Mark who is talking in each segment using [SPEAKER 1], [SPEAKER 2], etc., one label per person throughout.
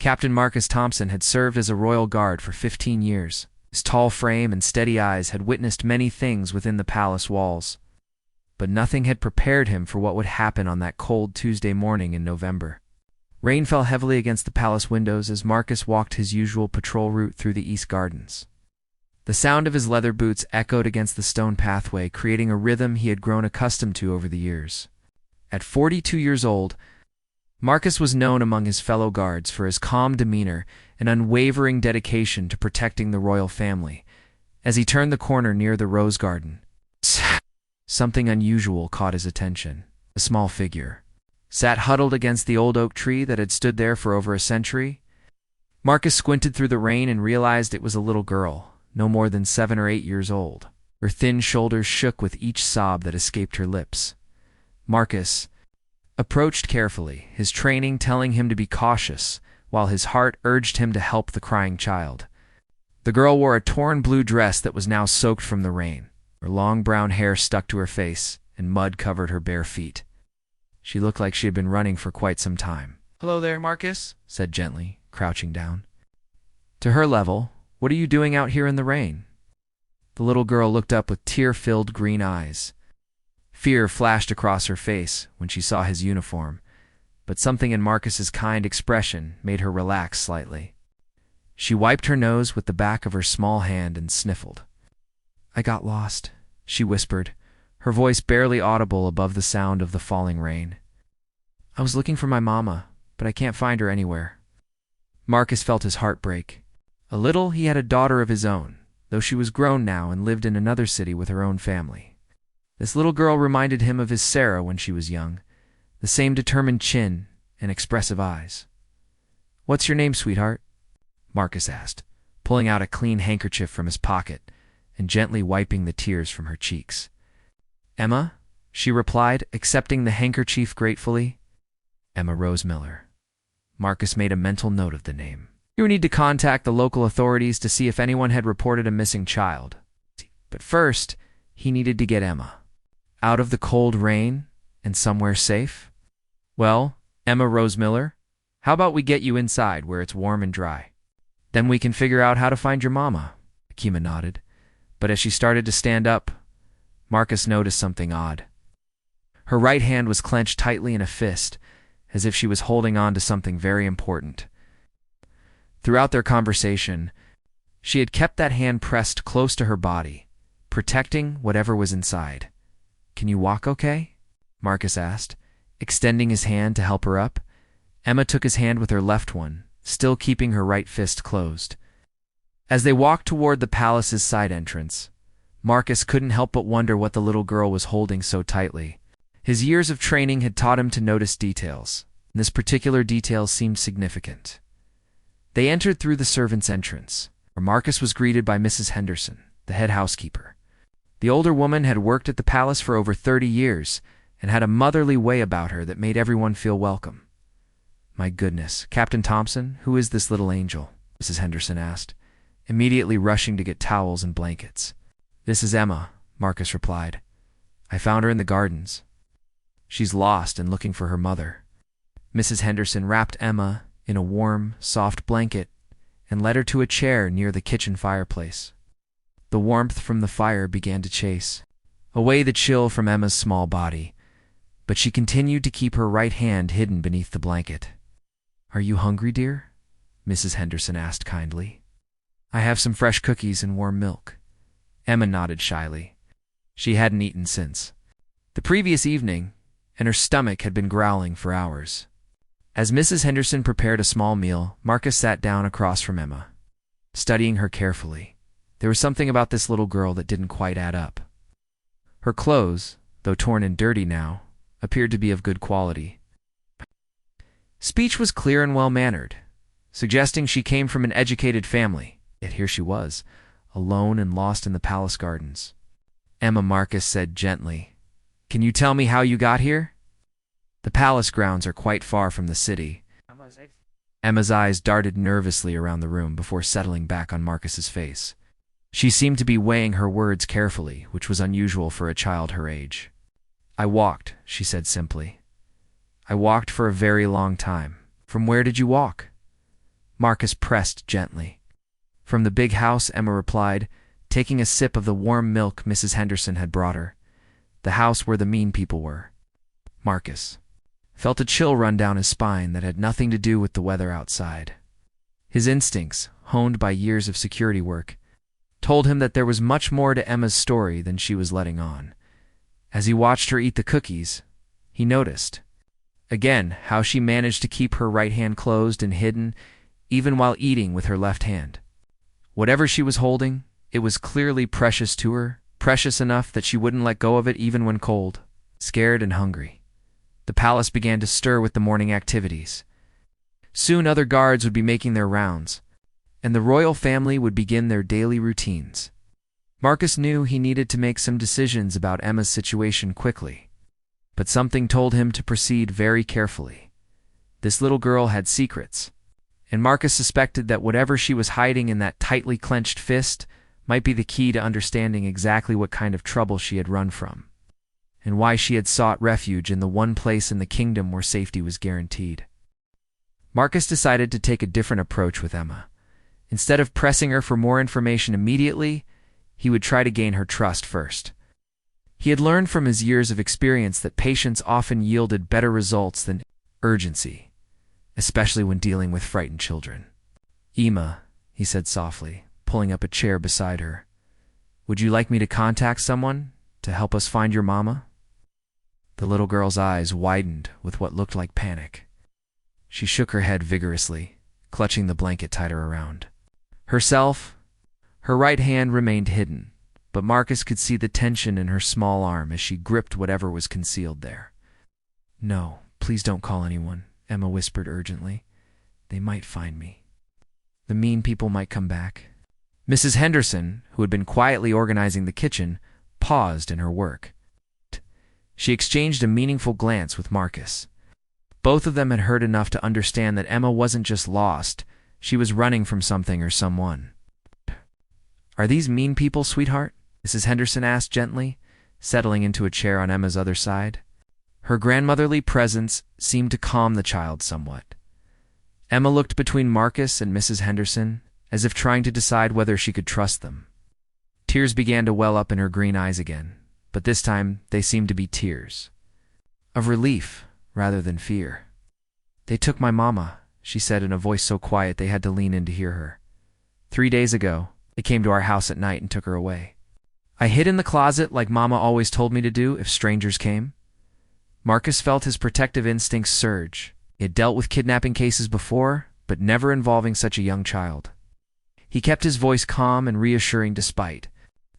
[SPEAKER 1] Captain Marcus Thompson had served as a royal guard for 15 years. His tall frame and steady eyes had witnessed many things within the palace walls, but nothing had prepared him for what would happen on that cold Tuesday morning in November. Rain fell heavily against the palace windows as Marcus walked his usual patrol route through the East Gardens. The sound of his leather boots echoed against the stone pathway, creating a rhythm he had grown accustomed to over the years. At 42 years old, Marcus was known among his fellow guards for his calm demeanor and unwavering dedication to protecting the royal family. As he turned the corner near the rose garden, something unusual caught his attention. A small figure sat huddled against the old oak tree that had stood there for over a century. Marcus squinted through the rain and realized it was a little girl, no more than 7 or 8 years old. Her thin shoulders shook with each sob that escaped her lips. Marcus approached carefully, his training telling him to be cautious, while his heart urged him to help the crying child. The girl wore a torn blue dress that was now soaked from the rain. Her long brown hair stuck to her face, and mud covered her bare feet. She looked like she had been running for quite some time.
[SPEAKER 2] "Hello there, Marcus,"
[SPEAKER 1] said gently, crouching down. To her level, "What are you doing out here in the rain?" The little girl looked up with tear-filled green eyes. Fear flashed across her face when she saw his uniform, but something in Marcus's kind expression made her relax slightly. She wiped her nose with the back of her small hand and sniffled. "I got lost," she whispered, her voice barely audible above the sound of the falling rain. "I was looking for my mama, but I can't find her anywhere." Marcus felt his heart break. A little, he had a daughter of his own, though she was grown now and lived in another city with her own family. This little girl reminded him of his Sarah when she was young, the same determined chin and expressive eyes. "What's your name, sweetheart?" Marcus asked, pulling out a clean handkerchief from his pocket and gently wiping the tears from her cheeks. "Emma," she replied, accepting the handkerchief gratefully. "Emma Rose Miller." Marcus made a mental note of the name. He would need to contact the local authorities to see if anyone had reported a missing child. But first, he needed to get Emma out of the cold rain and somewhere safe. "Well, Emma Rose Miller, how about we get you inside where it's warm and dry? Then we can figure out how to find your mama." Akima nodded, but as she started to stand up, Marcus noticed something odd. Her right hand was clenched tightly in a fist, as if she was holding on to something very important. Throughout their conversation, she had kept that hand pressed close to her body, protecting whatever was inside. "Can you walk okay?" Marcus asked, extending his hand to help her up. Emma took his hand with her left one, still keeping her right fist closed. As they walked toward the palace's side entrance, Marcus couldn't help but wonder what the little girl was holding so tightly. His years of training had taught him to notice details, and this particular detail seemed significant. They entered through the servants' entrance, where Marcus was greeted by Mrs. Henderson, the head housekeeper. The older woman had worked at the palace for over 30 years and had a motherly way about her that made everyone feel welcome. "My goodness, Captain Thompson, who is this little angel?" Mrs. Henderson asked, immediately rushing to get towels and blankets. "This is Emma," Marcus replied. "I found her in the gardens. She's lost and looking for her mother." Mrs. Henderson wrapped Emma in a warm, soft blanket and led her to a chair near the kitchen fireplace. The warmth from the fire began to chase away the chill from Emma's small body, but she continued to keep her right hand hidden beneath the blanket. "Are you hungry, dear?" Mrs. Henderson asked kindly. "I have some fresh cookies and warm milk." Emma nodded shyly. She hadn't eaten since the previous evening, and her stomach had been growling for hours. As Mrs. Henderson prepared a small meal, Marcus sat down across from Emma, studying her carefully. There was something about this little girl that didn't quite add up. Her clothes, though torn and dirty now, appeared to be of good quality. Speech was clear and well-mannered, suggesting she came from an educated family, yet here she was, alone and lost in the palace gardens. "Emma," Marcus said gently, "can you tell me how you got here?" "The palace grounds are quite far from the city." Emma's eyes darted nervously around the room before settling back on Marcus's face. She seemed to be weighing her words carefully, which was unusual for a child her age. "I walked," she said simply. "I walked for a very long time." "From where did you walk?" Marcus pressed gently. From the big house, Emma replied, taking a sip of the warm milk Mrs. Henderson had brought her. The house where the mean people were. Marcus felt a chill run down his spine that had nothing to do with the weather outside. His instincts, honed by years of security work, told him that there was much more to Emma's story than she was letting on. As he watched her eat the cookies, he noticed, again, how she managed to keep her right hand closed and hidden, even while eating with her left hand. Whatever she was holding, it was clearly precious to her, precious enough that she wouldn't let go of it even when cold, scared and hungry. The palace began to stir with the morning activities. Soon other guards would be making their rounds, and the royal family would begin their daily routines. Marcus knew he needed to make some decisions about Emma's situation quickly, but something told him to proceed very carefully. This little girl had secrets, and Marcus suspected that whatever she was hiding in that tightly clenched fist might be the key to understanding exactly what kind of trouble she had run from, and why she had sought refuge in the one place in the kingdom where safety was guaranteed. Marcus decided to take a different approach with Emma. Instead of pressing her for more information immediately, he would try to gain her trust first. He had learned from his years of experience that patience often yielded better results than urgency, especially when dealing with frightened children. "Emma," he said softly, pulling up a chair beside her, "would you like me to contact someone to help us find your mama?" The little girl's eyes widened with what looked like panic. She shook her head vigorously, clutching the blanket tighter around herself. Her right hand remained hidden, but Marcus could see the tension in her small arm as she gripped whatever was concealed there. "No, please don't call anyone," Emma whispered urgently. "They might find me. The mean people might come back." Mrs. Henderson, who had been quietly organizing the kitchen, paused in her work. She exchanged a meaningful glance with Marcus. Both of them had heard enough to understand that Emma wasn't just lost, she was running from something or someone. "Are these mean people, sweetheart?" Mrs. Henderson asked gently, settling into a chair on Emma's other side. Her grandmotherly presence seemed to calm the child somewhat. Emma looked between Marcus and Mrs. Henderson, as if trying to decide whether she could trust them. Tears began to well up in her green eyes again, but this time they seemed to be tears of relief rather than fear. "They took my mama," she said in a voice so quiet they had to lean in to hear her. 3 days ago, they came to our house at night and took her away. I hid in the closet like Mama always told me to do if strangers came." Marcus felt his protective instincts surge. He had dealt with kidnapping cases before, but never involving such a young child. He kept his voice calm and reassuring despite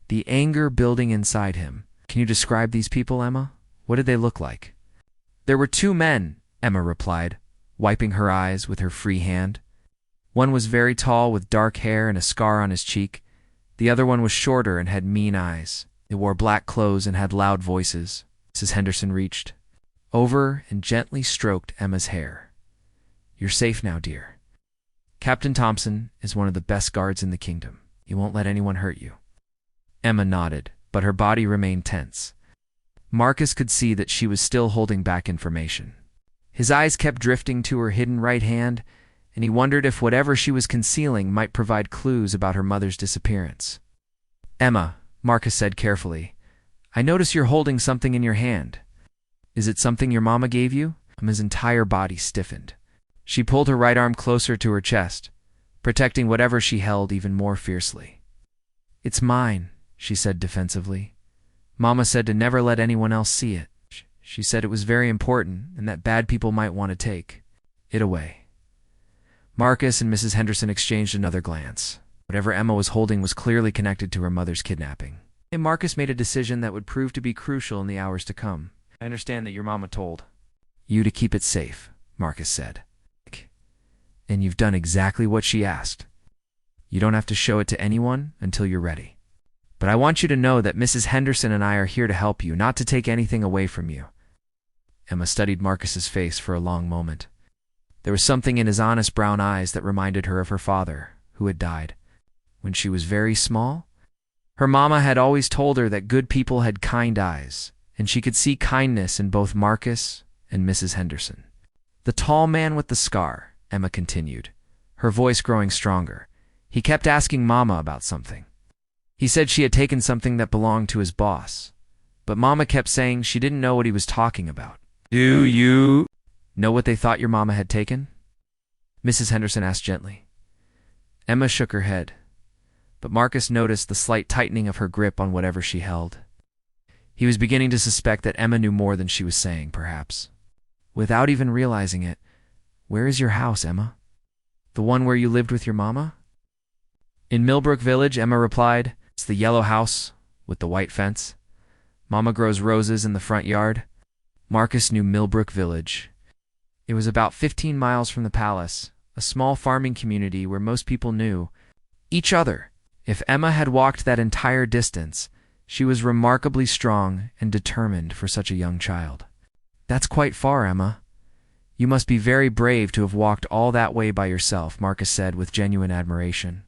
[SPEAKER 1] the anger building inside him. "Can you describe these people, Emma? What did they look like?" "There were 2 men," Emma replied, wiping her eyes with her free hand. "One was very tall with dark hair and a scar on his cheek. The other one was shorter and had mean eyes. They wore black clothes and had loud voices." Mrs. Henderson reached over and gently stroked Emma's hair. "You're safe now, dear. Captain Thompson is one of the best guards in the kingdom. He won't let anyone hurt you." Emma nodded, but her body remained tense. Marcus could see that she was still holding back information. His eyes kept drifting to her hidden right hand, and he wondered if whatever she was concealing might provide clues about her mother's disappearance. "Emma," Marcus said carefully, "I notice you're holding something in your hand. Is it something your mama gave you?" Emma's entire body stiffened. She pulled her right arm closer to her chest, protecting whatever she held even more fiercely. "It's mine," she said defensively. "Mama said to never let anyone else see it. She said it was very important and that bad people might want to take it away." Marcus and Mrs. Henderson exchanged another glance. Whatever Emma was holding was clearly connected to her mother's kidnapping. And Marcus made a decision that would prove to be crucial in the hours to come. "I understand that your mama told you to keep it safe," Marcus said. "And you've done exactly what she asked. You don't have to show it to anyone until you're ready. But I want you to know that Mrs. Henderson and I are here to help you, not to take anything away from you." Emma studied Marcus's face for a long moment. There was something in his honest brown eyes that reminded her of her father, who had died when she was very small. Her mama had always told her that good people had kind eyes, and she could see kindness in both Marcus and Mrs. Henderson. "The tall man with the scar," Emma continued, her voice growing stronger. He kept asking Mama about something. He said she had taken something that belonged to his boss, but Mama kept saying she didn't know what he was talking about. Do you know what they thought your mama had taken? Mrs. Henderson asked gently. Emma shook her head, but Marcus noticed the slight tightening of her grip on whatever she held. He was beginning to suspect that Emma knew more than she was saying, perhaps. Without even realizing it, "Where is your house, Emma? The one where you lived with your mama?" "In Millbrook Village," Emma replied. "It's the yellow house with the white fence. Mama grows roses in the front yard." Marcus knew Millbrook Village. It was about 15 miles from the palace, a small farming community where most people knew each other. If Emma had walked that entire distance, she was remarkably strong and determined for such a young child. "That's quite far, Emma. You must be very brave to have walked all that way by yourself," Marcus said with genuine admiration.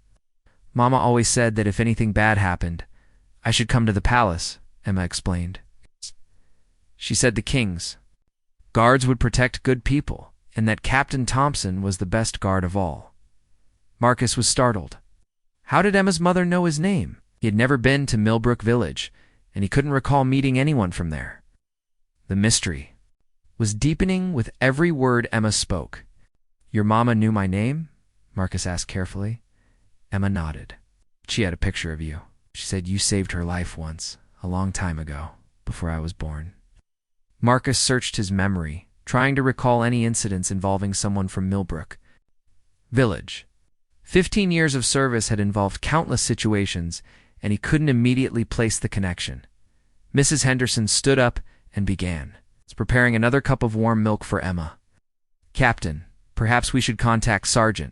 [SPEAKER 1] "Mama always said that if anything bad happened, I should come to the palace," Emma explained. She said the king's guards would protect good people, and that Captain Thompson was the best guard of all. Marcus was startled. How did Emma's mother know his name? He had never been to Millbrook Village, and he couldn't recall meeting anyone from there. The mystery was deepening with every word Emma spoke. "Your mama knew my name?" Marcus asked carefully. Emma nodded. "She had a picture of you. She said you saved her life once, a long time ago, before I was born." Marcus searched his memory, trying to recall any incidents involving someone from Millbrook Village. 15 years of service had involved countless situations, and he couldn't immediately place the connection. Mrs. Henderson stood up and began preparing another cup of warm milk for Emma. "Captain, perhaps we should contact Sergeant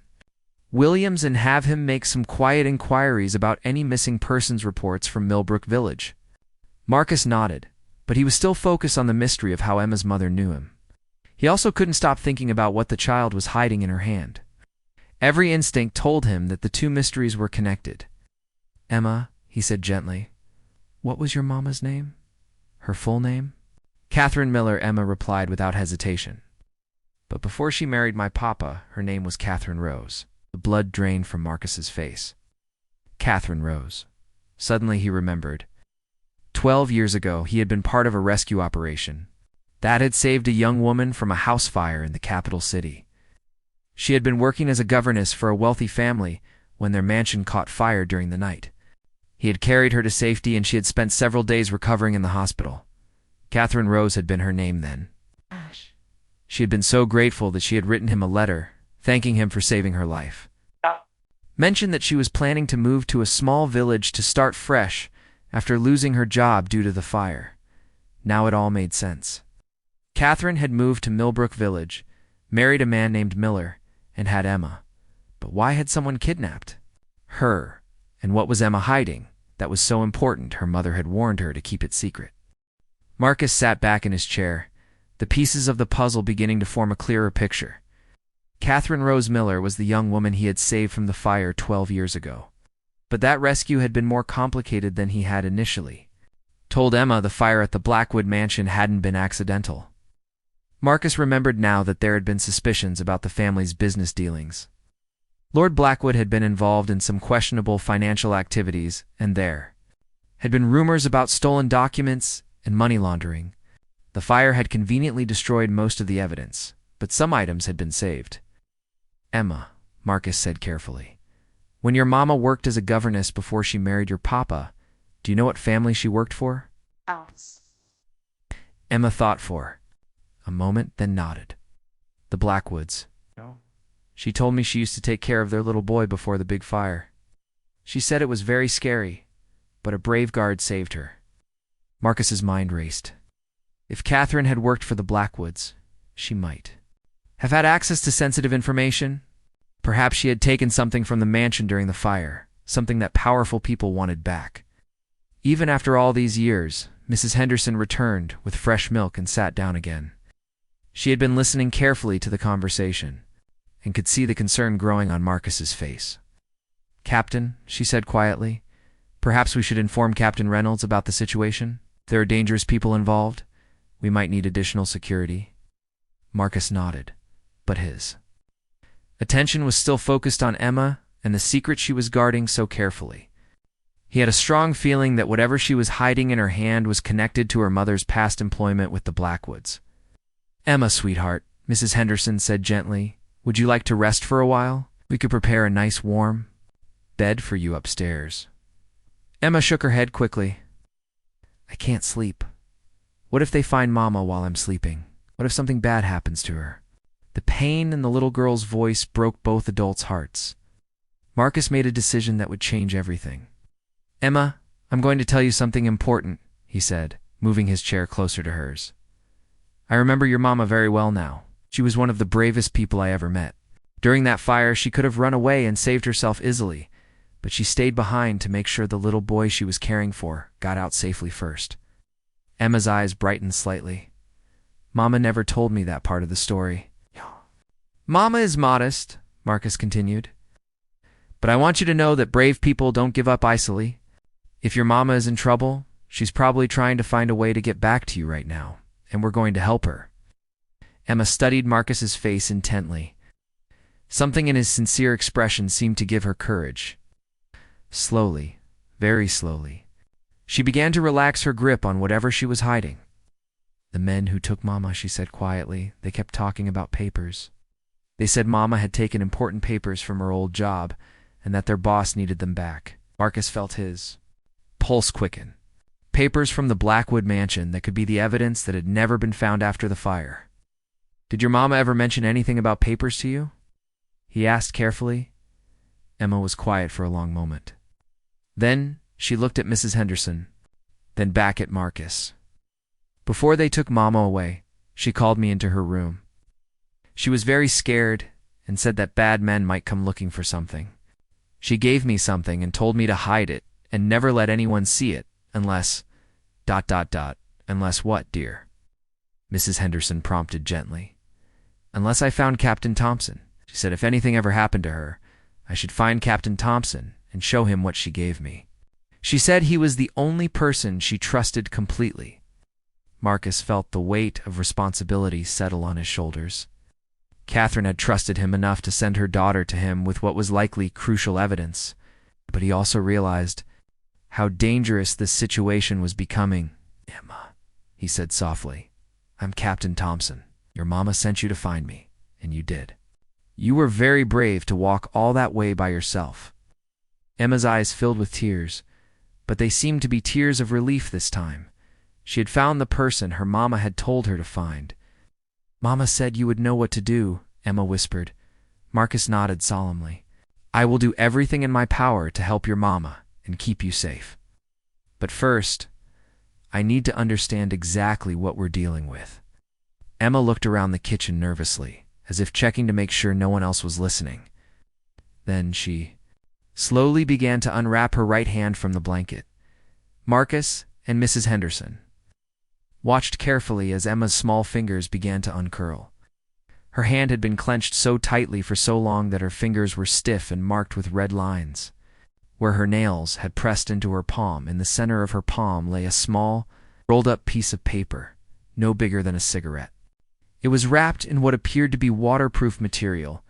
[SPEAKER 1] Williams and have him make some quiet inquiries about any missing persons reports from Millbrook Village." Marcus nodded, but he was still focused on the mystery of how Emma's mother knew him. He also couldn't stop thinking about what the child was hiding in her hand. Every instinct told him that the two mysteries were connected. "Emma," he said gently, "what was your mama's name? Her full name?" "Catherine Miller," Emma replied without hesitation. "But before she married my papa, her name was Catherine Rose." The blood drained from Marcus's face. Catherine Rose. Suddenly he remembered. 12 years ago, he had been part of a rescue operation that had saved a young woman from a house fire in the capital city. She had been working as a governess for a wealthy family when their mansion caught fire during the night. He had carried her to safety, and she had spent several days recovering in the hospital. Catherine Rose had been her name then. She had been so grateful that she had written him a letter, thanking him for saving her life. Mentioned that she was planning to move to a small village to start fresh after losing her job due to the fire. Now it all made sense. Catherine had moved to Millbrook Village, married a man named Miller, and had Emma. But why had someone kidnapped her? And what was Emma hiding that was so important her mother had warned her to keep it secret? Marcus sat back in his chair, the pieces of the puzzle beginning to form a clearer picture. Catherine Rose Miller was the young woman he had saved from the fire 12 years ago. But that rescue had been more complicated than he had initially told Emma. The fire at the Blackwood mansion hadn't been accidental. Marcus remembered now that there had been suspicions about the family's business dealings. Lord Blackwood had been involved in some questionable financial activities, and there had been rumors about stolen documents and money laundering. The fire had conveniently destroyed most of the evidence, but some items had been saved. "Emma," Marcus said carefully, "when your mama worked as a governess before she married your papa, do you know what family she worked for?" Emma thought for a moment, then nodded. "The Blackwoods. No. She told me she used to take care of their little boy before the big fire. She said it was very scary, but a brave guard saved her." Marcus's mind raced. If Catherine had worked for the Blackwoods, she might have had access to sensitive information. Perhaps she had taken something from the mansion during the fire, something that powerful people wanted back. Even after all these years, Mrs. Henderson returned with fresh milk and sat down again. She had been listening carefully to the conversation and could see the concern growing on Marcus's face. "Captain," she said quietly, "perhaps we should inform Captain Reynolds about the situation. There are dangerous people involved. We might need additional security." Marcus nodded, but his Attention was still focused on Emma and the secret she was guarding so carefully. He had a strong feeling that whatever she was hiding in her hand was connected to her mother's past employment with the Blackwoods. "Emma, sweetheart," Mrs. Henderson said gently, "would you like to rest for a while? We could prepare a nice warm bed for you upstairs." Emma shook her head quickly. "I can't sleep. What if they find Mama while I'm sleeping? What if something bad happens to her?" The pain in the little girl's voice broke both adults' hearts. Marcus made a decision that would change everything. "Emma, I'm going to tell you something important," he said, moving his chair closer to hers. "I remember your mama very well now. She was one of the bravest people I ever met. During that fire, she could have run away and saved herself easily, but she stayed behind to make sure the little boy she was caring for got out safely first." Emma's eyes brightened slightly. "Mama never told me that part of the story." "Mama is modest," Marcus continued. "But I want you to know that brave people don't give up easily. If your mama is in trouble, she's probably trying to find a way to get back to you right now, and we're going to help her." Emma studied Marcus's face intently. Something in his sincere expression seemed to give her courage. Slowly, very slowly, she began to relax her grip on whatever she was hiding. "The men who took Mama," she said quietly, "they kept talking about papers. They said Mama had taken important papers from her old job and that their boss needed them back." Marcus felt his pulse quicken. Papers from the Blackwood mansion that could be the evidence that had never been found after the fire. "Did your mama ever mention anything about papers to you?" he asked carefully. Emma was quiet for a long moment. Then she looked at Mrs. Henderson, then back at Marcus. "Before they took Mama away, she called me into her room. She was very scared and said that bad men might come looking for something. She gave me something and told me to hide it and never let anyone see it unless... ... Unless what, dear?" Mrs. Henderson prompted gently. "Unless I found Captain Thompson. She said if anything ever happened to her, I should find Captain Thompson and show him what she gave me. She said he was the only person she trusted completely." Marcus felt the weight of responsibility settle on his shoulders. Catherine had trusted him enough to send her daughter to him with what was likely crucial evidence, but he also realized how dangerous this situation was becoming. "Emma," he said softly, "I'm Captain Thompson. Your mama sent you to find me, and you did. You were very brave to walk all that way by yourself." Emma's eyes filled with tears, but they seemed to be tears of relief this time. She had found the person her mama had told her to find. "Mama said you would know what to do," Emma whispered. Marcus nodded solemnly. "I will do everything in my power to help your mama and keep you safe. But first, I need to understand exactly what we're dealing with." Emma looked around the kitchen nervously, as if checking to make sure no one else was listening. Then she slowly began to unwrap her right hand from the blanket. Marcus and Mrs. Henderson watched carefully as Emma's small fingers began to uncurl. Her hand had been clenched so tightly for so long that her fingers were stiff and marked with red lines. Where her nails had pressed into her palm, in the center of her palm lay a small, rolled-up piece of paper, no bigger than a cigarette. It was wrapped in what appeared to be waterproof material,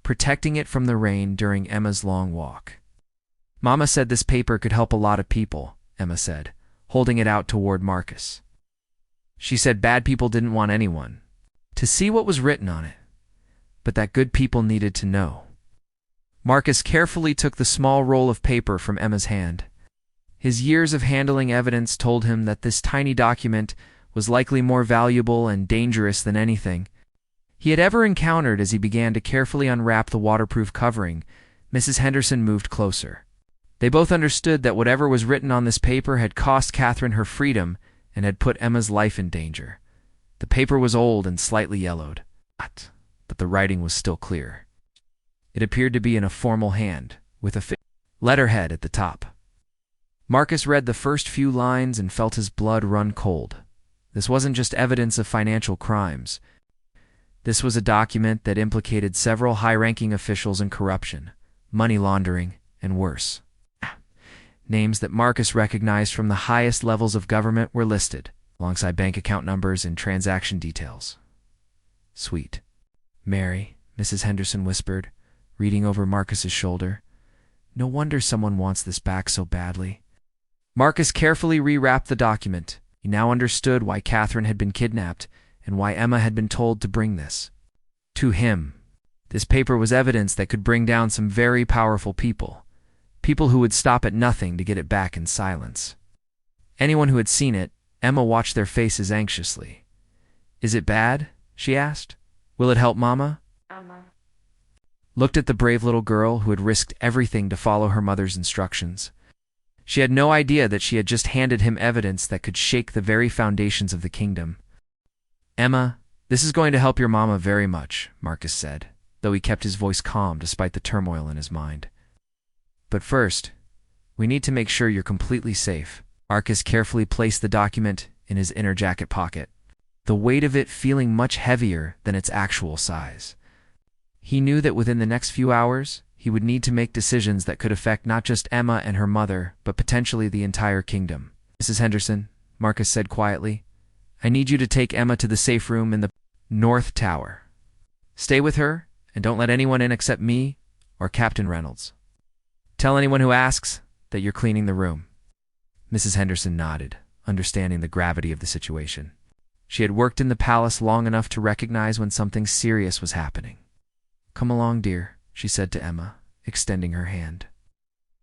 [SPEAKER 1] protecting it from the rain during Emma's long walk. "Mama said this paper could help a lot of people," Emma said, holding it out toward Marcus. "She said bad people didn't want anyone to see what was written on it, but that good people needed to know." Marcus carefully took the small roll of paper from Emma's hand. His years of handling evidence told him that this tiny document was likely more valuable and dangerous than anything he had ever encountered. As he began to carefully unwrap the waterproof covering, Mrs. Henderson moved closer. They both understood that whatever was written on this paper had cost Catherine her freedom and had put Emma's life in danger. The paper was old and slightly yellowed, but the writing was still clear. It appeared to be in a formal hand, with a letterhead at the top. Marcus read the first few lines and felt his blood run cold. This wasn't just evidence of financial crimes. This was a document that implicated several high-ranking officials in corruption, money laundering, and worse. Names that Marcus recognized from the highest levels of government were listed, alongside bank account numbers and transaction details. "Sweet Mary," Mrs. Henderson whispered, reading over Marcus's shoulder. No wonder someone wants this back so badly. Marcus carefully rewrapped the document. He now understood why Catherine had been kidnapped and why Emma had been told to bring this. To him, this paper was evidence that could bring down some very powerful people, people who would stop at nothing to get it back in silence. Anyone who had seen it, Emma watched their faces anxiously. "Is it bad?" she asked. "Will it help Mama?"
[SPEAKER 2] Emma
[SPEAKER 1] Looked at the brave little girl who had risked everything to follow her mother's instructions. She had no idea that she had just handed him evidence that could shake the very foundations of the kingdom. "Emma, this is going to help your Mama very much," Marcus said, though he kept his voice calm despite the turmoil in his mind. "But first, we need to make sure you're completely safe." Marcus carefully placed the document in his inner jacket pocket, the weight of it feeling much heavier than its actual size. He knew that within the next few hours, he would need to make decisions that could affect not just Emma and her mother, but potentially the entire kingdom. "Mrs. Henderson," Marcus said quietly, "I need you to take Emma to the safe room in the North Tower. Stay with her, and don't let anyone in except me or Captain Reynolds. Tell anyone who asks that you're cleaning the room." Mrs. Henderson nodded, understanding the gravity of the situation. She had worked in the palace long enough to recognize when something serious was happening. "Come along, dear," she said to Emma, extending her hand.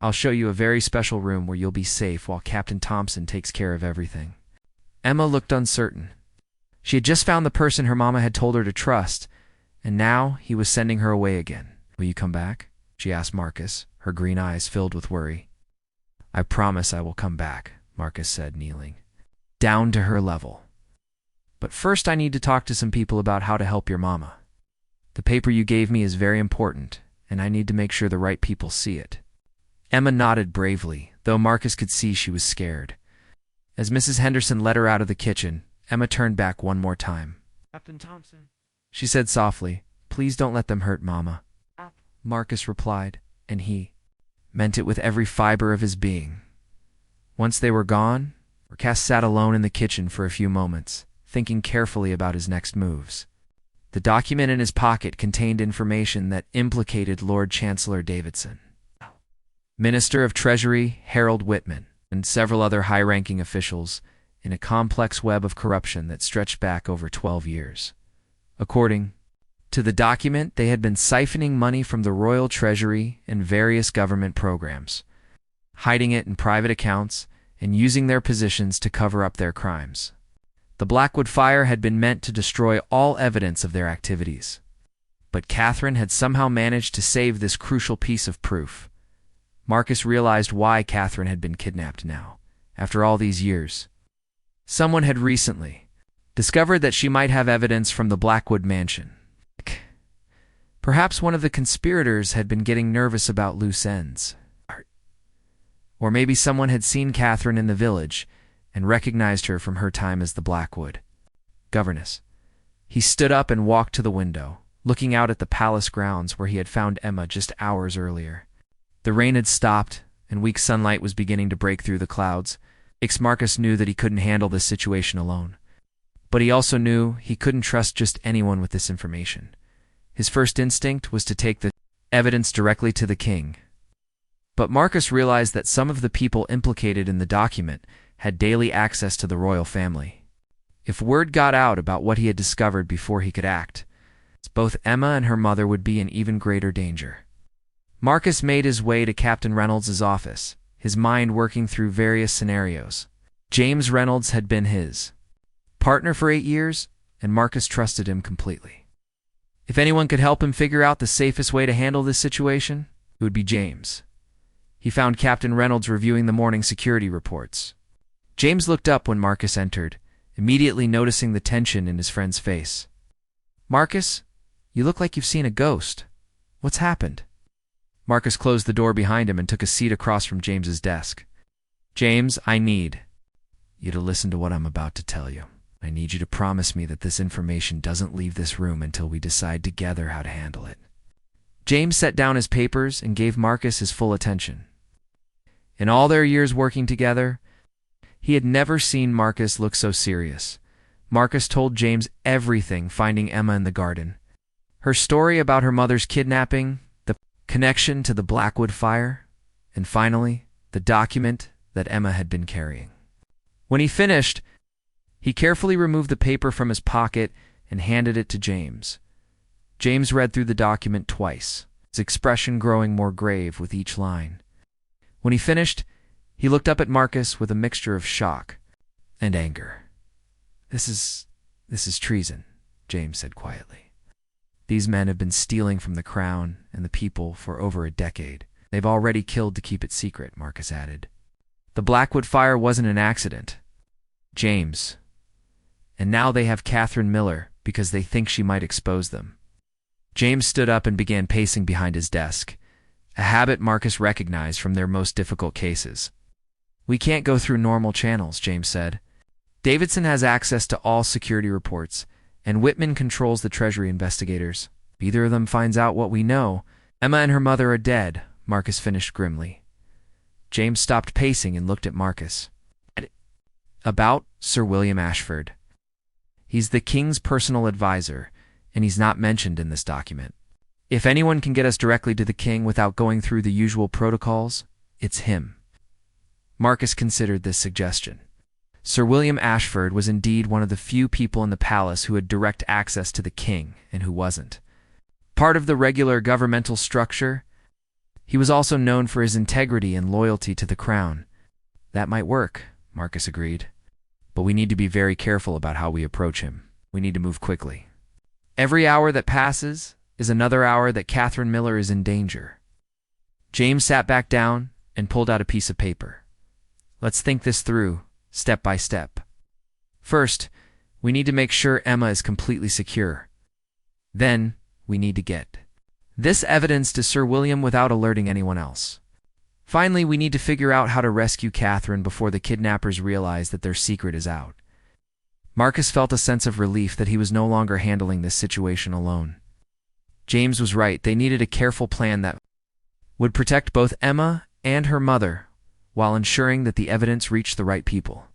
[SPEAKER 1] "I'll show you a very special room where you'll be safe while Captain Thompson takes care of everything." Emma looked uncertain. She had just found the person her mama had told her to trust, and now he was sending her away again. "Will you come back?" she asked Marcus, her green eyes filled with worry. "I promise I will come back," Marcus said, kneeling down to her level. "But first I need to talk to some people about how to help your mama. The paper you gave me is very important, and I need to make sure the right people see it." Emma nodded bravely, though Marcus could see she was scared. As Mrs. Henderson led her out of the kitchen, Emma turned back one more time.
[SPEAKER 2] Captain Thompson.
[SPEAKER 1] She said softly, "Please don't let them hurt Mama."
[SPEAKER 2] Up.
[SPEAKER 1] Marcus replied, and he meant it with every fiber of his being. Once they were gone, Marcus sat alone in the kitchen for a few moments, thinking carefully about his next moves. The document in his pocket contained information that implicated Lord Chancellor Davidson, Minister of Treasury Harold Whitman, and several other high-ranking officials in a complex web of corruption that stretched back over 12 years. According to the document, they had been siphoning money from the royal treasury and various government programs, hiding it in private accounts, and using their positions to cover up their crimes. The Blackwood fire had been meant to destroy all evidence of their activities. But Catherine had somehow managed to save this crucial piece of proof. Marcus realized why Catherine had been kidnapped now, after all these years. Someone had recently discovered that she might have evidence from the Blackwood mansion. Perhaps one of the conspirators had been getting nervous about loose ends. Or maybe someone had seen Catherine in the village and recognized her from her time as the Blackwood governess. He stood up and walked to the window, looking out at the palace grounds where he had found Emma just hours earlier. The rain had stopped, and weak sunlight was beginning to break through the clouds. Marcus knew that he couldn't handle this situation alone. But he also knew he couldn't trust just anyone with this information. His first instinct was to take the evidence directly to the king. But Marcus realized that some of the people implicated in the document had daily access to the royal family. If word got out about what he had discovered before he could act, both Emma and her mother would be in even greater danger. Marcus made his way to Captain Reynolds' office, his mind working through various scenarios. James Reynolds had been his partner for 8 years, and Marcus trusted him completely. If anyone could help him figure out the safest way to handle this situation, it would be James. He found Captain Reynolds reviewing the morning security reports. James looked up when Marcus entered, immediately noticing the tension in his friend's face. "Marcus, you look like you've seen a ghost. What's happened?" Marcus closed the door behind him and took a seat across from James's desk. "James, I need you to listen to what I'm about to tell you. I need you to promise me that this information doesn't leave this room until we decide together how to handle it." James set down his papers and gave Marcus his full attention. In all their years working together, he had never seen Marcus look so serious. Marcus told James everything, finding Emma in the garden, her story about her mother's kidnapping, the connection to the Blackwood fire, and finally, the document that Emma had been carrying. When he finished, he carefully removed the paper from his pocket and handed it to James. James read through the document twice, his expression growing more grave with each line. When he finished, he looked up at Marcus with a mixture of shock and anger. This is treason, James said quietly. These men have been stealing from the crown and the people for over a decade. They've already killed to keep it secret, Marcus added. The Blackwood fire wasn't an accident, James. And now they have Catherine Miller because they think she might expose them. James stood up and began pacing behind his desk, a habit Marcus recognized from their most difficult cases. We can't go through normal channels, James said. Davidson has access to all security reports, and Whitman controls the Treasury investigators. If either of them finds out what we know, Emma and her mother are dead, Marcus finished grimly. James stopped pacing and looked at Marcus. About Sir William Ashford. He's the king's personal advisor, and he's not mentioned in this document. If anyone can get us directly to the king without going through the usual protocols, it's him. Marcus considered this suggestion. Sir William Ashford was indeed one of the few people in the palace who had direct access to the king and who wasn't. Part of the regular governmental structure, he was also known for his integrity and loyalty to the crown. That might work, Marcus agreed. But we need to be very careful about how we approach him. We need to move quickly. Every hour that passes is another hour that Catherine Miller is in danger. James sat back down and pulled out a piece of paper. Let's think this through, step by step. First, we need to make sure Emma is completely secure. Then, we need to get this evidence to Sir William without alerting anyone else. Finally, we need to figure out how to rescue Catherine before the kidnappers realize that their secret is out. Marcus felt a sense of relief that he was no longer handling this situation alone. James was right. They needed a careful plan that would protect both Emma and her mother while ensuring that the evidence reached the right people.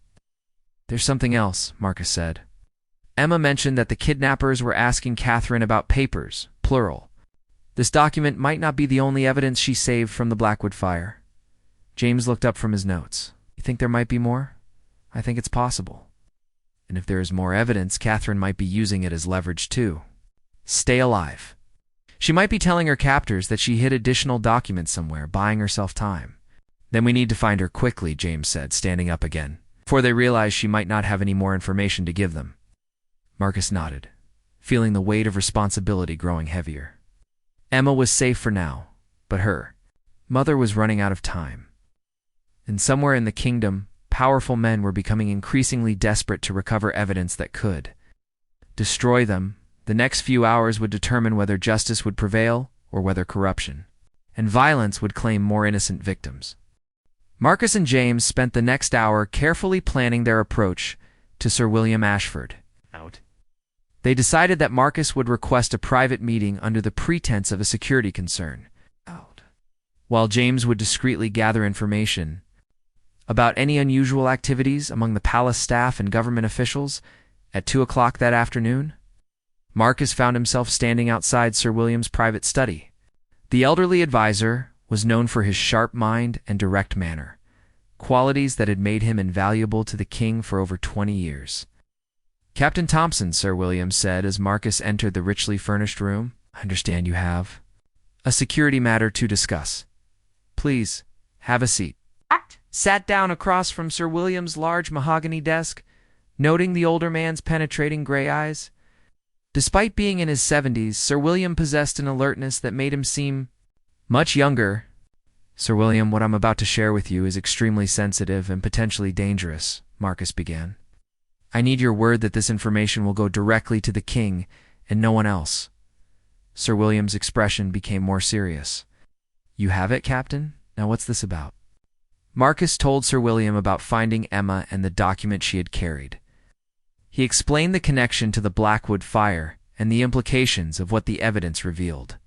[SPEAKER 1] There's something else, Marcus said. Emma mentioned that the kidnappers were asking Catherine about papers, plural. This document might not be the only evidence she saved from the Blackwood fire. James looked up from his notes. You think there might be more? I think it's possible. And if there is more evidence, Catherine might be using it as leverage too. Stay alive. She might be telling her captors that she hid additional documents somewhere, buying herself time. Then we need to find her quickly, James said, standing up again, before they realize she might not have any more information to give them. Marcus nodded, feeling the weight of responsibility growing heavier. Emma was safe for now, but her mother was running out of time. And somewhere in the kingdom, powerful men were becoming increasingly desperate to recover evidence that could destroy them. The next few hours would determine whether justice would prevail or whether corruption and violence would claim more innocent victims. Marcus and James spent the next hour carefully planning their approach to Sir William Ashford. They decided that Marcus would request a private meeting under the pretense of a security concern, while James would discreetly gather information about any unusual activities among the palace staff and government officials. At 2 o'clock that afternoon, Marcus found himself standing outside Sir William's private study. The elderly advisor was known for his sharp mind and direct manner, qualities that had made him invaluable to the king for over 20 years. Captain Thompson, Sir William said as Marcus entered the richly furnished room. I understand you have a security matter to discuss. Please, have a seat. Sat down across from Sir William's large mahogany desk, noting the older man's penetrating gray eyes. Despite being in his 70s, Sir William possessed an alertness that made him seem much younger. Sir William, what I'm about to share with you is extremely sensitive and potentially dangerous, Marcus began. I need your word that this information will go directly to the king and no one else. Sir William's expression became more serious. You have it, Captain? Now what's this about? Marcus told Sir William about finding Emma and the document she had carried. He explained the connection to the Blackwood fire and the implications of what the evidence revealed.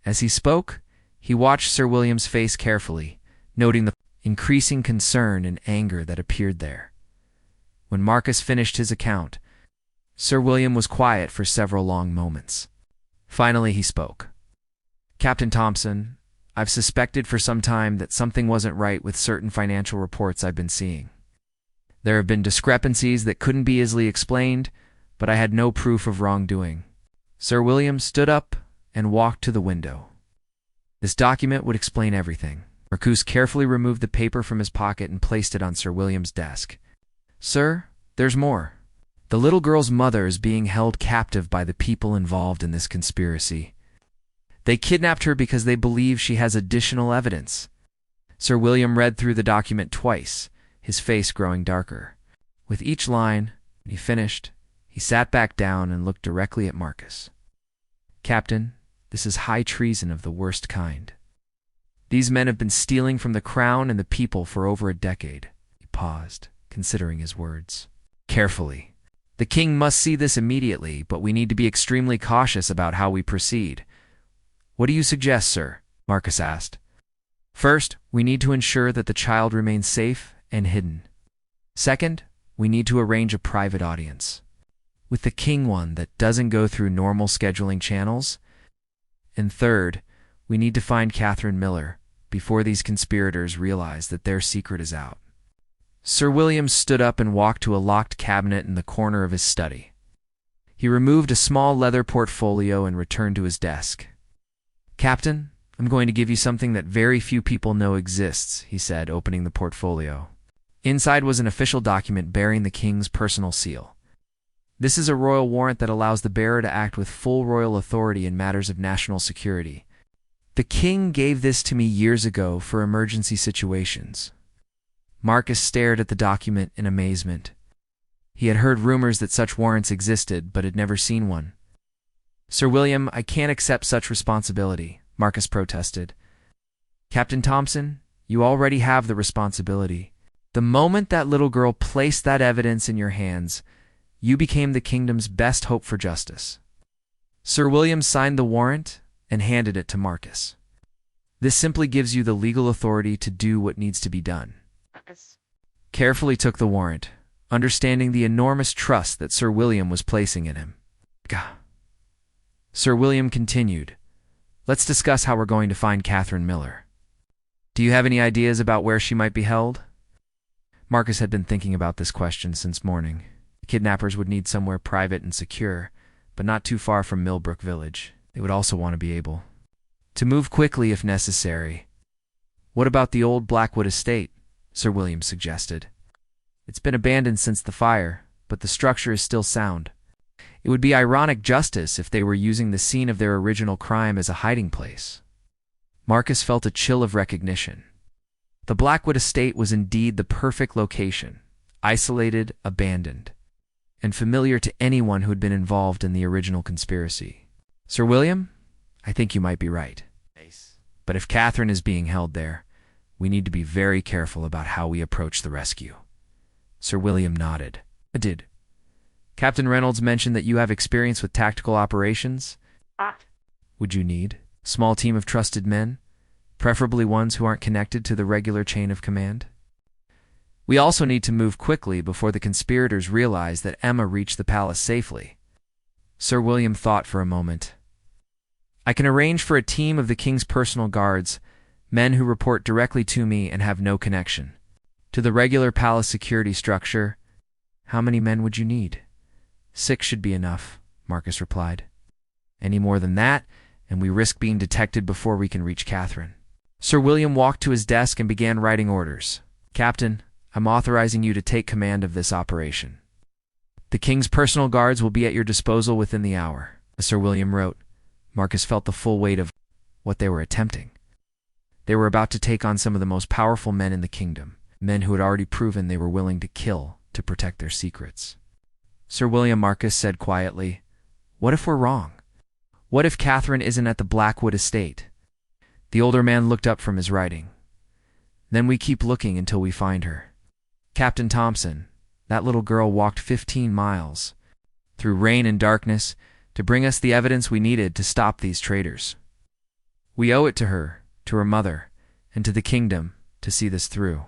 [SPEAKER 1] As he spoke, he watched Sir William's face carefully, noting the increasing concern and anger that appeared there. When Marcus finished his account, Sir William was quiet for several long moments. Finally he spoke. Captain Thompson, I've suspected for some time that something wasn't right with certain financial reports I've been seeing. There have been discrepancies that couldn't be easily explained, but I had no proof of wrongdoing. Sir William stood up and walked to the window. This document would explain everything. Marcus carefully removed the paper from his pocket and placed it on Sir William's desk. Sir, there's more. The little girl's mother is being held captive by the people involved in this conspiracy. They kidnapped her because they believe she has additional evidence. Sir William read through the document twice, his face growing darker. With each line, when he finished, he sat back down and looked directly at Marcus. Captain, this is high treason of the worst kind. These men have been stealing from the crown and the people for over a decade. He paused, considering his words. Carefully. The king must see this immediately, but we need to be extremely cautious about how we proceed. What do you suggest, sir? Marcus asked. First, we need to ensure that the child remains safe and hidden. Second, we need to arrange a private audience. With the king one that doesn't go through normal scheduling channels. And third, we need to find Catherine Miller before these conspirators realize that their secret is out. Sir William stood up and walked to a locked cabinet in the corner of his study. He removed a small leather portfolio and returned to his desk. Captain, I'm going to give you something that very few people know exists, he said, opening the portfolio. Inside was an official document bearing the king's personal seal. This is a royal warrant that allows the bearer to act with full royal authority in matters of national security. The king gave this to me years ago for emergency situations. Marcus stared at the document in amazement. He had heard rumors that such warrants existed, but had never seen one. Sir William, I can't accept such responsibility, Marcus protested. Captain Thompson, you already have the responsibility. The moment that little girl placed that evidence in your hands, you became the kingdom's best hope for justice. Sir William signed the warrant and handed it to Marcus. This simply gives you the legal authority to do what needs to be done. Marcus carefully took the warrant, understanding the enormous trust that Sir William was placing in him. Gah. Sir William continued, Let's discuss how we're going to find Catherine Miller. Do you have any ideas about where she might be held? Marcus had been thinking about this question since morning. The kidnappers would need somewhere private and secure, but not too far from Millbrook Village. They would also want to be able to move quickly if necessary. What about the old Blackwood estate? Sir William suggested. It's been abandoned since the fire, but the structure is still sound. It would be ironic justice if they were using the scene of their original crime as a hiding place. Marcus felt a chill of recognition. The Blackwood estate was indeed the perfect location, isolated, abandoned, and familiar to anyone who had been involved in the original conspiracy. Sir William, I think you might be right. But if Catherine is being held there, we need to be very careful about how we approach the rescue. Sir William nodded. I did. Captain Reynolds mentioned that you have experience with tactical operations. Would you need a small team of trusted men, preferably ones who aren't connected to the regular chain of command? We also need to move quickly before the conspirators realize that Emma reached the palace safely. Sir William thought for a moment. I can arrange for a team of the king's personal guards, men who report directly to me and have no connection to the regular palace security structure. How many men would you need? 6 should be enough, Marcus replied. Any more than that, and we risk being detected before we can reach Catherine. Sir William walked to his desk and began writing orders. Captain, I'm authorizing you to take command of this operation. The king's personal guards will be at your disposal within the hour. As Sir William wrote, Marcus felt the full weight of what they were attempting. They were about to take on some of the most powerful men in the kingdom, men who had already proven they were willing to kill to protect their secrets. Sir William, Marcus said quietly, What if we're wrong? What if Catherine isn't at the Blackwood estate? The older man looked up from his writing. Then we keep looking until we find her. Captain Thompson, that little girl walked 15 miles, through rain and darkness, to bring us the evidence we needed to stop these traitors. We owe it to her, to her mother, and to the kingdom to see this through.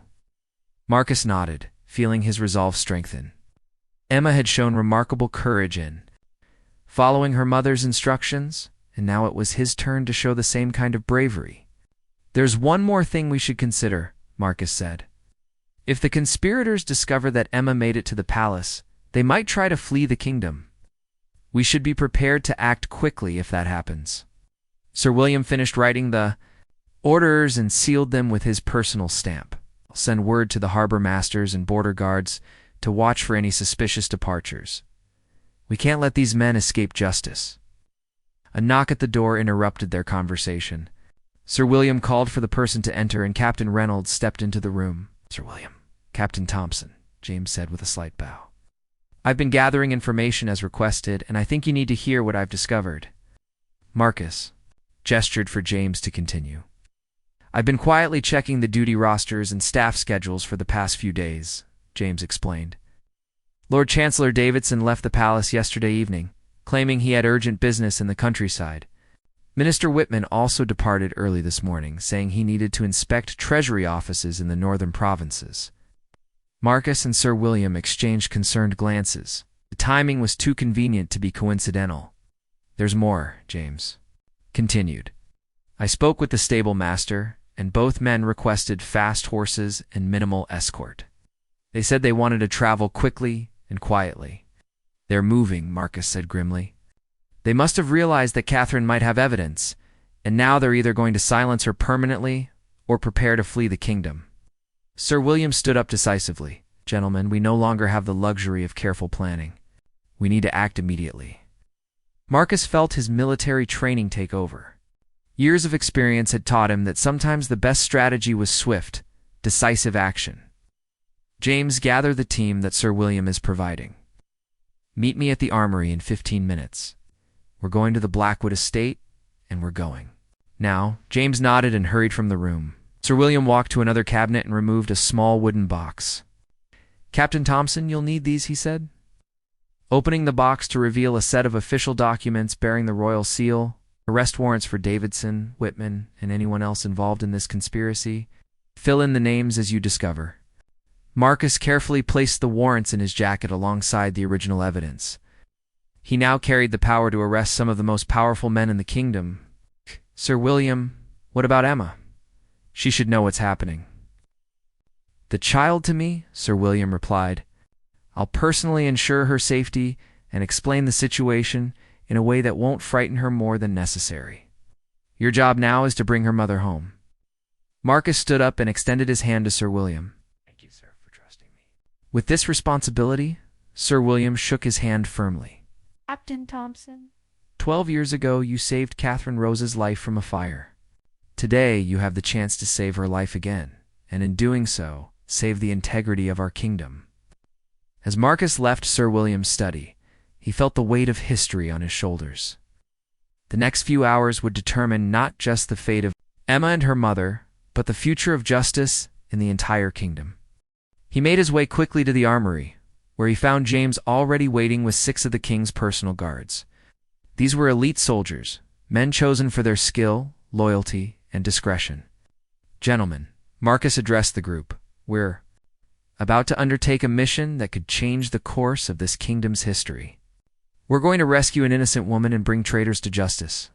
[SPEAKER 1] Marcus nodded, feeling his resolve strengthen. Emma had shown remarkable courage in following her mother's instructions and now it was his turn to show the same kind of bravery. "There's one more thing we should consider," Marcus said. "If the conspirators discover that Emma made it to the palace, they might try to flee the kingdom. We should be prepared to act quickly if that happens." Sir William finished writing the orders and sealed them with his personal stamp. "I'll send word to the harbor masters and border guards to watch for any suspicious departures. We can't let these men escape justice." A knock at the door interrupted their conversation. Sir William called for the person to enter, and Captain Reynolds stepped into the room. "Sir William." "Captain Thompson," James said with a slight bow. "I've been gathering information as requested, and I think you need to hear what I've discovered." Marcus gestured for James to continue. "I've been quietly checking the duty rosters and staff schedules for the past few days," James explained. "Lord Chancellor Davidson left the palace yesterday evening, claiming he had urgent business in the countryside. Minister Whitman also departed early this morning, saying he needed to inspect treasury offices in the northern provinces." Marcus and Sir William exchanged concerned glances. The timing was too convenient to be coincidental. "There's more," James continued. "I spoke with the stable master, and both men requested fast horses and minimal escort. They said they wanted to travel quickly and quietly." "They're moving," Marcus said grimly. "They must have realized that Catherine might have evidence, and now they're either going to silence her permanently or prepare to flee the kingdom." Sir William stood up decisively. "Gentlemen, we no longer have the luxury of careful planning. We need to act immediately." Marcus felt his military training take over. Years of experience had taught him that sometimes the best strategy was swift, decisive action. "James, gather the team that Sir William is providing. Meet me at the armory in 15 minutes. We're going to the Blackwood estate, and we're going." Now, James nodded and hurried from the room. Sir William walked to another cabinet and removed a small wooden box. "Captain Thompson, you'll need these," he said, opening the box to reveal a set of official documents bearing the royal seal, arrest warrants for Davidson, Whitman, and anyone else involved in this conspiracy. Fill in the names as you discover. Marcus carefully placed the warrants in his jacket alongside the original evidence. He now carried the power to arrest some of the most powerful men in the kingdom. "Sir William, what about Emma? She should know what's happening." "The child to me," Sir William replied. "I'll personally ensure her safety and explain the situation in a way that won't frighten her more than necessary. Your job now is to bring her mother home." Marcus stood up and extended his hand to Sir William. "Thank you, sir, for trusting me." With this responsibility, Sir William shook his hand firmly.
[SPEAKER 2] "Captain Thompson."
[SPEAKER 1] 12 years ago, you saved Catherine Rose's life from a fire. Today, you have the chance to save her life again, and in doing so, save the integrity of our kingdom." As Marcus left Sir William's study, he felt the weight of history on his shoulders. The next few hours would determine not just the fate of Emma and her mother, but the future of justice in the entire kingdom. He made his way quickly to the armory, where he found James already waiting with 6 of the king's personal guards. These were elite soldiers, men chosen for their skill, loyalty, and discretion. "Gentlemen," Marcus addressed the group, "we're about to undertake a mission that could change the course of this kingdom's history. We're going to rescue an innocent woman and bring traitors to justice.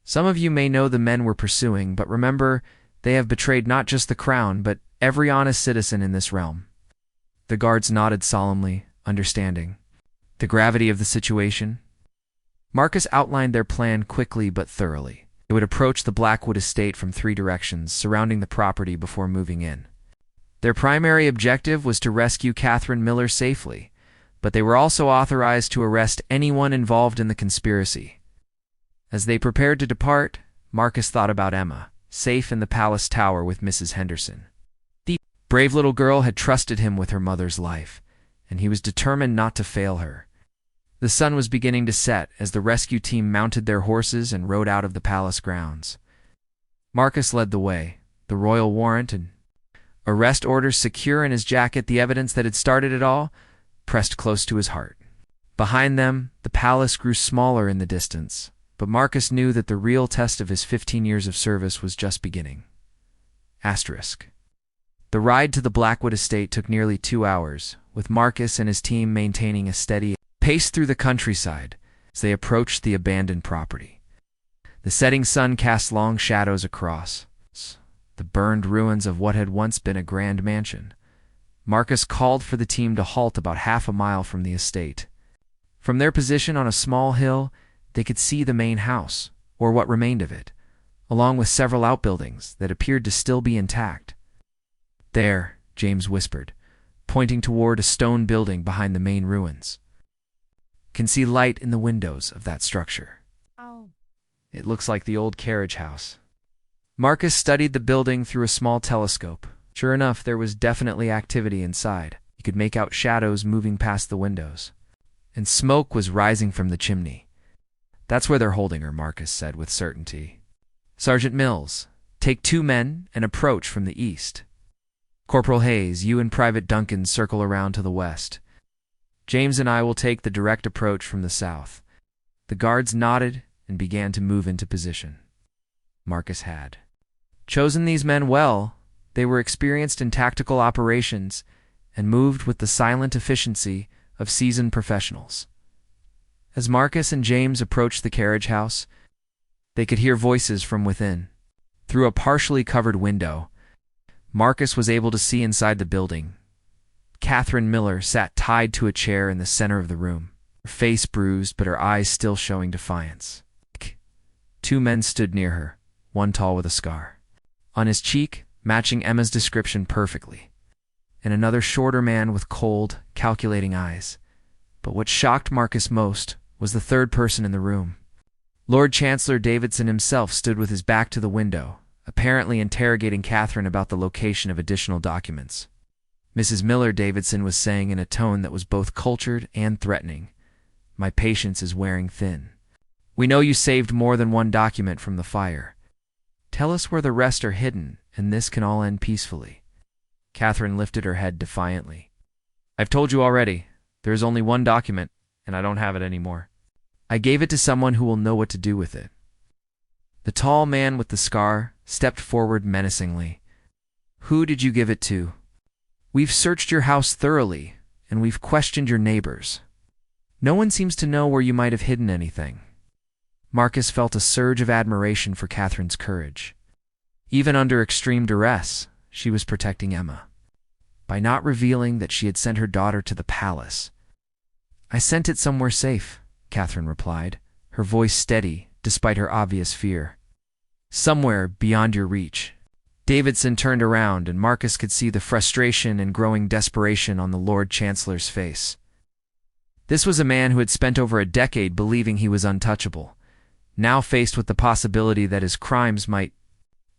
[SPEAKER 1] Some of you may know the men we're pursuing, but remember, they have betrayed not just the crown, but every honest citizen in this realm." The guards nodded solemnly, understanding the gravity of the situation. Marcus outlined their plan quickly but thoroughly. They would approach the Blackwood estate from 3 directions, surrounding the property before moving in. Their primary objective was to rescue Catherine Miller safely, but they were also authorized to arrest anyone involved in the conspiracy. As they prepared to depart, Marcus thought about Emma, safe in the palace tower with Mrs. Henderson. The brave little girl had trusted him with her mother's life, and he was determined not to fail her. The sun was beginning to set as the rescue team mounted their horses and rode out of the palace grounds. Marcus led the way, the royal warrant and arrest orders secure in his jacket, the evidence that had started it all, pressed close to his heart. Behind them, the palace grew smaller in the distance, but Marcus knew that the real test of his 15 years of service was just beginning. Asterisk. The ride to the Blackwood estate took nearly 2 hours, with Marcus and his team maintaining a steady pace through the countryside as they approached the abandoned property. The setting sun cast long shadows across the burned ruins of what had once been a grand mansion. Marcus called for the team to halt about half a mile from the estate. From their position on a small hill, they could see the main house, or what remained of it, along with several outbuildings that appeared to still be intact. "There," James whispered, pointing toward a stone building behind the main ruins. "Can see light in the windows of that structure.
[SPEAKER 2] Oh.
[SPEAKER 1] It looks like the old carriage house." Marcus studied the building through a small telescope. Sure enough, there was definitely activity inside. He could make out shadows moving past the windows. And smoke was rising from the chimney. "That's where they're holding her," Marcus said with certainty. "Sergeant Mills, take 2 men and approach from the east. Corporal Hayes, you and Private Duncan circle around to the west. James and I will take the direct approach from the south." The guards nodded and began to move into position. Marcus had chosen these men well. They were experienced in tactical operations and moved with the silent efficiency of seasoned professionals. As Marcus and James approached the carriage house, they could hear voices from within. Through a partially covered window, Marcus was able to see inside the building. Catherine Miller sat tied to a chair in the center of the room, her face bruised but her eyes still showing defiance. 2 men stood near her, one tall with a scar on his cheek, matching Emma's description perfectly, and another shorter man with cold, calculating eyes. But what shocked Marcus most was the third person in the room. Lord Chancellor Davidson himself stood with his back to the window, apparently interrogating Catherine about the location of additional documents. Mrs. Miller, Davidson was saying in a tone that was both cultured and threatening, "My patience is wearing thin. We know you saved more than one document from the fire. Tell us where the rest are hidden, and this can all end peacefully." Catherine lifted her head defiantly. "I've told you already. There is only one document, and I don't have it anymore. I gave it to someone who will know what to do with it." The tall man with the scar stepped forward menacingly. "Who did you give it to? We've searched your house thoroughly, and we've questioned your neighbors. No one seems to know where you might have hidden anything." Marcus felt a surge of admiration for Catherine's courage. Even under extreme duress, she was protecting Emma. By not revealing that she had sent her daughter to the palace. "I sent it somewhere safe," Catherine replied, her voice steady despite her obvious fear. "Somewhere beyond your reach." Davidson turned around, and Marcus could see the frustration and growing desperation on the Lord Chancellor's face. This was a man who had spent over a decade believing he was untouchable, now faced with the possibility that his crimes might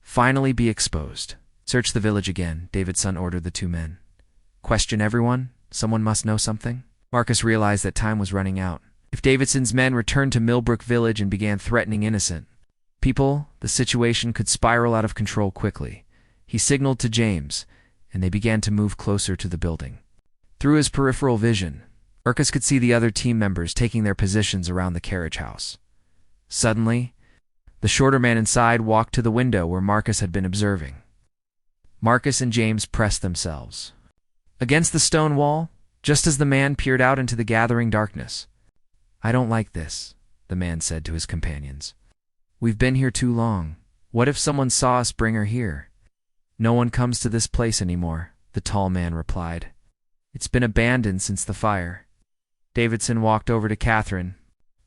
[SPEAKER 1] finally be exposed. "Search the village again," Davidson ordered the 2 men. "Question everyone. Someone must know something." Marcus realized that time was running out. If Davidson's men returned to Millbrook Village and began threatening innocent people, the situation could spiral out of control quickly. He signaled to James, and they began to move closer to the building. Through his peripheral vision, Marcus could see the other team members taking their positions around the carriage house. Suddenly, the shorter man inside walked to the window where Marcus had been observing. Marcus and James pressed themselves against the stone wall, just as the man peered out into the gathering darkness. "I don't like this," the man said to his companions. "We've been here too long. What if someone saw us bring her here?" "No one comes to this place anymore," the tall man replied. "It's been abandoned since the fire." Davidson walked over to Catherine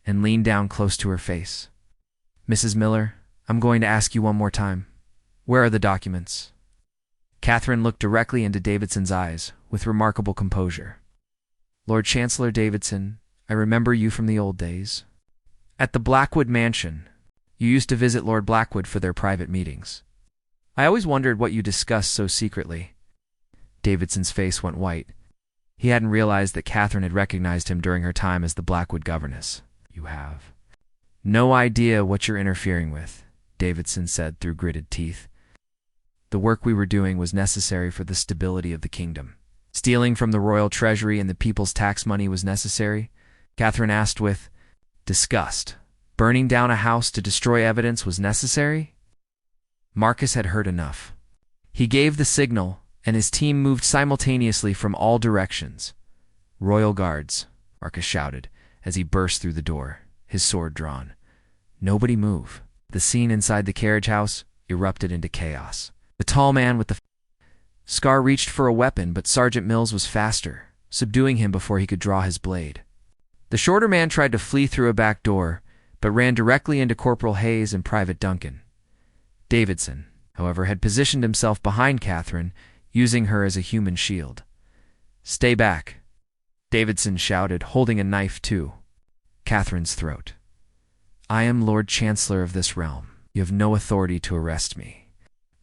[SPEAKER 1] and leaned down close to her face. "Mrs. Miller, I'm going to ask you one more time. Where are the documents?" Catherine looked directly into Davidson's eyes with remarkable composure. "Lord Chancellor Davidson, I remember you from the old days. At the Blackwood Mansion, you used to visit Lord Blackwood for their private meetings. I always wondered what you discussed so secretly." Davidson's face went white. He hadn't realized that Catherine had recognized him during her time as the Blackwood governess. "You have no idea what you're interfering with," Davidson said through gritted teeth. "The work we were doing was necessary for the stability of the kingdom. Stealing from the royal treasury and the people's tax money was necessary?" Catherine asked with disgust. "Burning down a house to destroy evidence was necessary?" Marcus had heard enough. He gave the signal, and his team moved simultaneously from all directions. "Royal Guards," Marcus shouted as he burst through the door, his sword drawn. "Nobody move." The scene inside the carriage house erupted into chaos. The tall man with the scar reached for a weapon, but Sergeant Mills was faster, subduing him before he could draw his blade. The shorter man tried to flee through a back door, but ran directly into Corporal Hayes and Private Duncan. Davidson, however, had positioned himself behind Catherine, using her as a human shield. "Stay back," Davidson shouted, holding a knife to Catherine's throat. "I am Lord Chancellor of this realm. You have no authority to arrest me."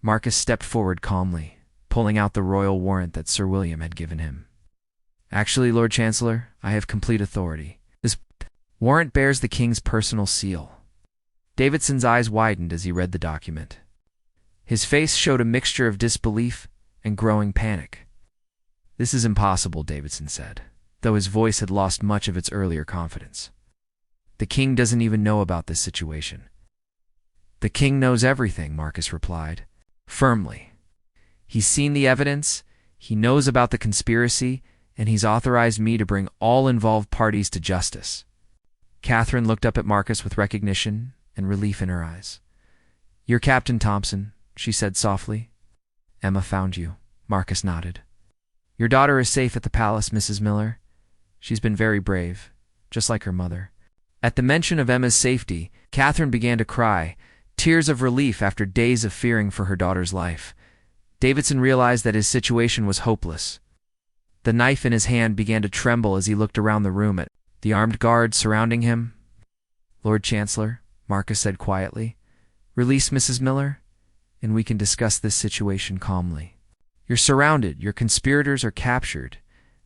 [SPEAKER 1] Marcus stepped forward calmly, pulling out the royal warrant that Sir William had given him. "Actually, Lord Chancellor, I have complete authority. This warrant bears the king's personal seal." Davidson's eyes widened as he read the document. His face showed a mixture of disbelief and growing panic. "This is impossible," Davidson said, though his voice had lost much of its earlier confidence. "The king doesn't even know about this situation." "The king knows everything," Marcus replied, firmly. "He's seen the evidence, he knows about the conspiracy, and he's authorized me to bring all involved parties to justice." Catherine looked up at Marcus with recognition and relief in her eyes. "You're Captain Thompson," she said softly. "Emma found you." Marcus nodded. "Your daughter is safe at the palace, Mrs. Miller. She's been very brave, just like her mother." At the mention of Emma's safety, Catherine began to cry, tears of relief after days of fearing for her daughter's life. Davidson realized that his situation was hopeless. The knife in his hand began to tremble as he looked around the room at the armed guards surrounding him. "Lord Chancellor," Marcus said quietly, "release Mrs. Miller, and we can discuss this situation calmly. You're surrounded, your conspirators are captured,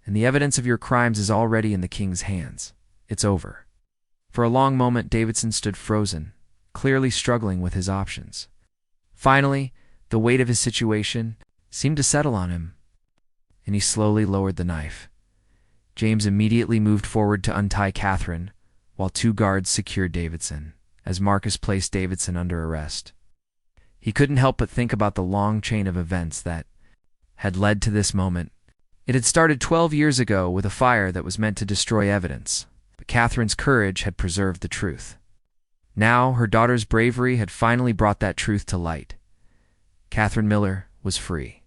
[SPEAKER 1] and the evidence of your crimes is already in the king's hands. It's over." For a long moment, Davidson stood frozen, clearly struggling with his options. Finally, the weight of his situation seemed to settle on him, and he slowly lowered the knife. James immediately moved forward to untie Catherine, while 2 guards secured Davidson, as Marcus placed Davidson under arrest. He couldn't help but think about the long chain of events that had led to this moment. It had started 12 years ago with a fire that was meant to destroy evidence, but Catherine's courage had preserved the truth. Now her daughter's bravery had finally brought that truth to light. Catherine Miller was free.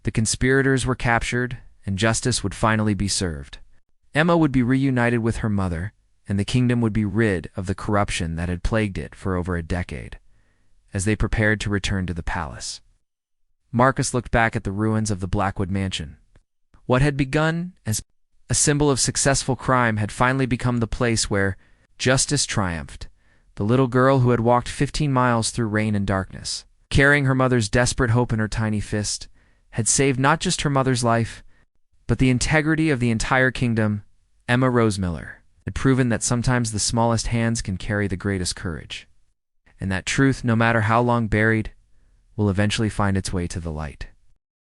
[SPEAKER 1] The conspirators were captured, and justice would finally be served. Emma would be reunited with her mother, and the kingdom would be rid of the corruption that had plagued it for over a decade, as they prepared to return to the palace. Marcus looked back at the ruins of the Blackwood mansion. What had begun as a symbol of successful crime had finally become the place where justice triumphed. The little girl who had walked 15 miles through rain and darkness, carrying her mother's desperate hope in her tiny fist, had saved not just her mother's life, but the integrity of the entire kingdom. Emma Rose Miller had proven that sometimes the smallest hands can carry the greatest courage, and that truth, no matter how long buried, will eventually find its way to the light.